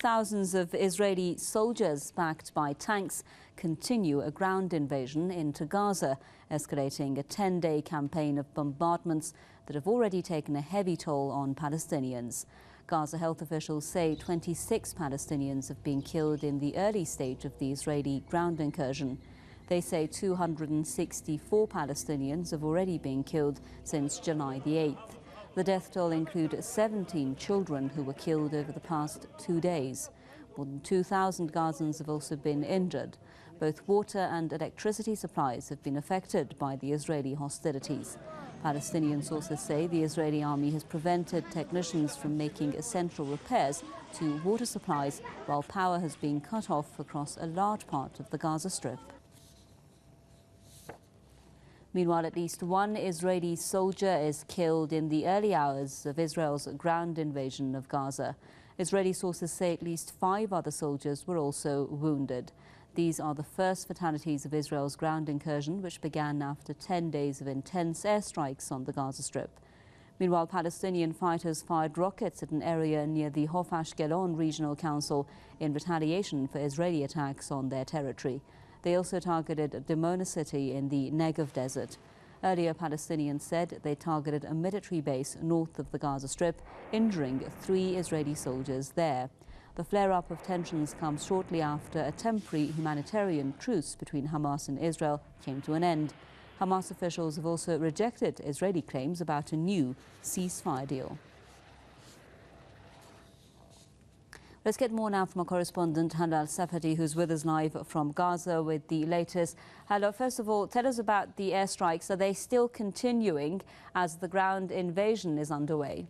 Thousands of Israeli soldiers backed by tanks continue a ground invasion into Gaza, escalating a 10-day campaign of bombardments that have already taken a heavy toll on Palestinians. Gaza health officials say 26 Palestinians have been killed in the early stage of the Israeli ground incursion. They say 264 Palestinians have already been killed since July the 8th. The death toll includes 17 children who were killed over the past 2 days. More than 2,000 Gazans have also been injured. Both water and electricity supplies have been affected by the Israeli hostilities. Palestinian sources say the Israeli army has prevented technicians from making essential repairs to water supplies, while power has been cut off across a large part of the Gaza Strip. Meanwhile, at least one Israeli soldier is killed in the early hours of Israel's ground invasion of Gaza. Israeli sources say at least 5 other soldiers were also wounded. These are the first fatalities of Israel's ground incursion, which began after 10 days of intense airstrikes on the Gaza Strip. Meanwhile, Palestinian fighters fired rockets at an area near the Hof Ashkelon Regional Council in retaliation for Israeli attacks on their territory. They also targeted Dimona city in the Negev desert. Earlier, Palestinians said they targeted a military base north of the Gaza Strip, injuring 3 Israeli soldiers there. The flare-up of tensions comes shortly after a temporary humanitarian truce between Hamas and Israel came to an end. Hamas officials have also rejected Israeli claims about a new ceasefire deal. Let's get more now from our correspondent, Hala Al-Safadi, who's with us live from Gaza with the latest. Hala, first of all, tell us about the airstrikes. Are they still continuing as the ground invasion is underway?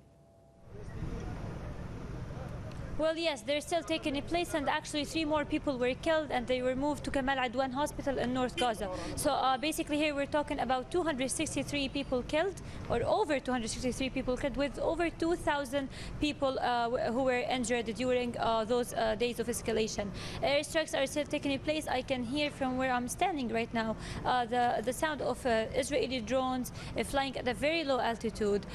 Well, yes, they're still taking place, and actually 3 more people were killed and they were moved to Kamal Adwan Hospital in North Gaza. So basically here we're talking about 263 people killed, or over 263 people killed, with over 2,000 people who were injured during those days of escalation. Airstrikes are still taking place. I can hear from where I'm standing right now the sound of Israeli drones flying at a very low altitude.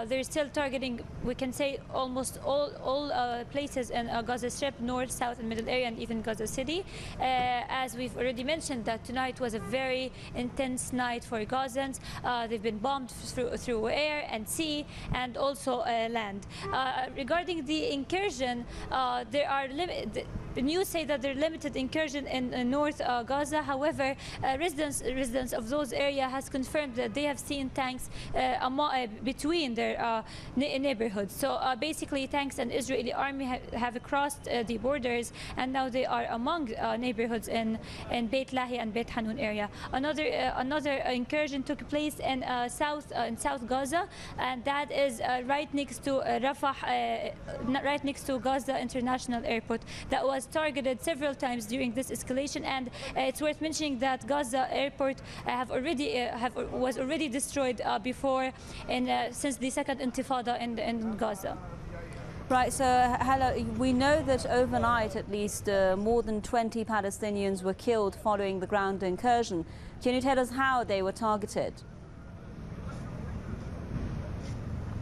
They're still targeting, we can say, almost all places in Gaza Strip, north, south, and middle area, and even Gaza City. As we've already mentioned, that tonight was a very intense night for Gazans. They've been bombed through air and sea, and also land. Regarding the incursion, there are the news say that there are limited incursion in North Gaza. However, residents of those areas has confirmed that they have seen tanks between their neighborhoods. So basically, tanks and Israeli army have crossed the borders, and now they are among neighborhoods in Beit Lahi and Beit Hanun area. Another incursion took place in South Gaza, and that is right next to Rafah, right next to Gaza International Airport. That was targeted several times during this escalation, and it's worth mentioning that Gaza Airport was already destroyed before, since the second Intifada in Gaza. Right, so Hala, we know that overnight at least more than 20 Palestinians were killed following the ground incursion. Can you tell us how they were targeted?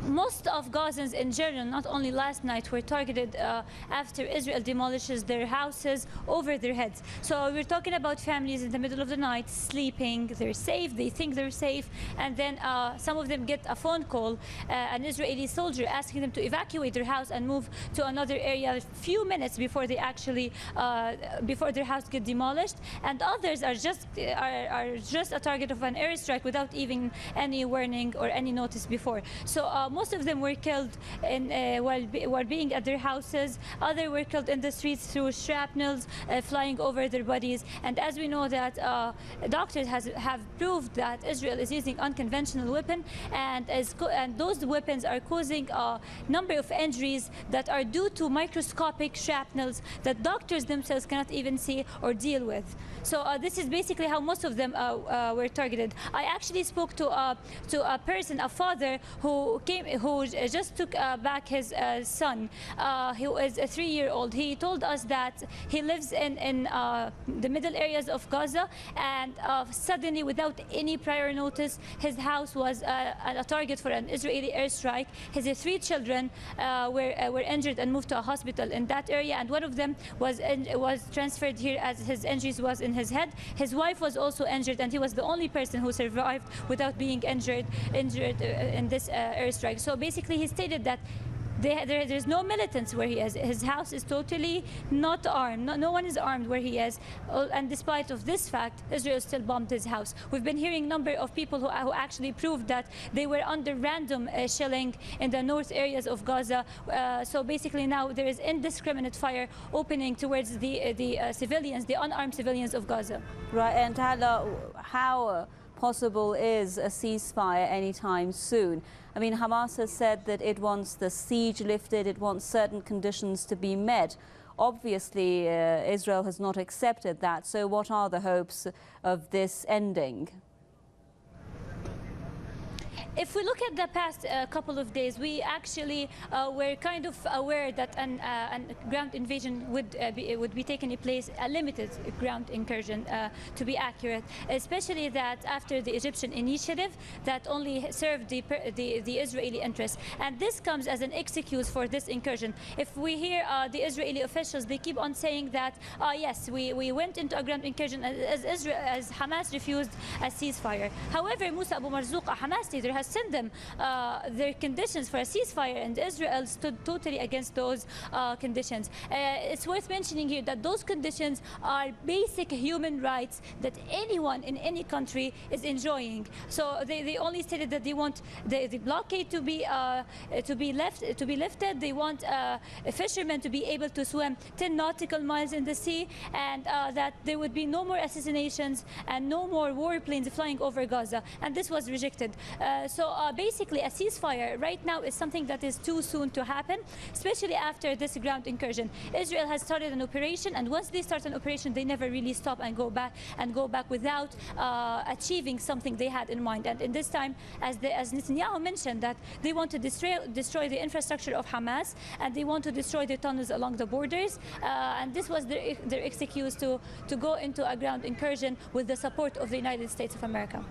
Most of Gazans in general, not only last night, were targeted after Israel demolishes their houses over their heads. So we're talking about families in the middle of the night sleeping. They're safe, they think they're safe, and then some of them get a phone call, an Israeli soldier asking them to evacuate their house and move to another area a few minutes before they actually before their house get demolished. And others are just a target of an airstrike without even any warning or any notice before. So most of them were killed while being at their houses. Others were killed in the streets through shrapnels flying over their bodies. And as we know that doctors have proved that Israel is using unconventional weapons, and those weapons are causing a number of injuries that are due to microscopic shrapnels that doctors themselves cannot even see or deal with. So this is basically how most of them were targeted. I actually spoke to a person, a father, who came just took back his son, who is a 3-year-old. He told us that he lives in the middle areas of Gaza, and suddenly, without any prior notice, his house was a target for an Israeli airstrike. His 3 children were injured and moved to a hospital in that area, and one of them was transferred here as his injuries was in his head. His wife was also injured, and he was the only person who survived without being injured in this airstrike. So basically, he stated that there's no militants where he is. His house is totally not armed. No one is armed where he is. And despite of this fact, Israel still bombed his house. We've been hearing a number of people who actually proved that they were under random shelling in the north areas of Gaza. So basically now there is indiscriminate fire opening towards the civilians, the unarmed civilians of Gaza. Right, and how possible is a ceasefire anytime soon? I mean, Hamas has said that it wants the siege lifted, it wants certain conditions to be met. Obviously, Israel has not accepted that. So what are the hopes of this ending? If we look at the past couple of days, we actually were kind of aware that a ground invasion would be taking place, a limited ground incursion, to be accurate, especially that after the Egyptian initiative that only served the Israeli interests. And this comes as an excuse for this incursion. If we hear the Israeli officials, they keep on saying that, yes, we went into a ground incursion as Hamas refused a ceasefire. However, Musa Abu Marzouk, a Hamas leader, has sent them their conditions for a ceasefire, and Israel stood totally against those conditions. It's worth mentioning here that those conditions are basic human rights that anyone in any country is enjoying. So they only stated that they want the blockade to be lifted. They want fishermen to be able to swim 10 nautical miles in the sea, and that there would be no more assassinations and no more warplanes flying over Gaza. And this was rejected. So basically, a ceasefire right now is something that is too soon to happen, especially after this ground incursion. Israel has started an operation, and once they start an operation, they never really stop and go back without achieving something they had in mind. And in this time, as Netanyahu mentioned, that they want to destroy the infrastructure of Hamas, and they want to destroy the tunnels along the borders, and this was their excuse to go into a ground incursion with the support of the United States of America.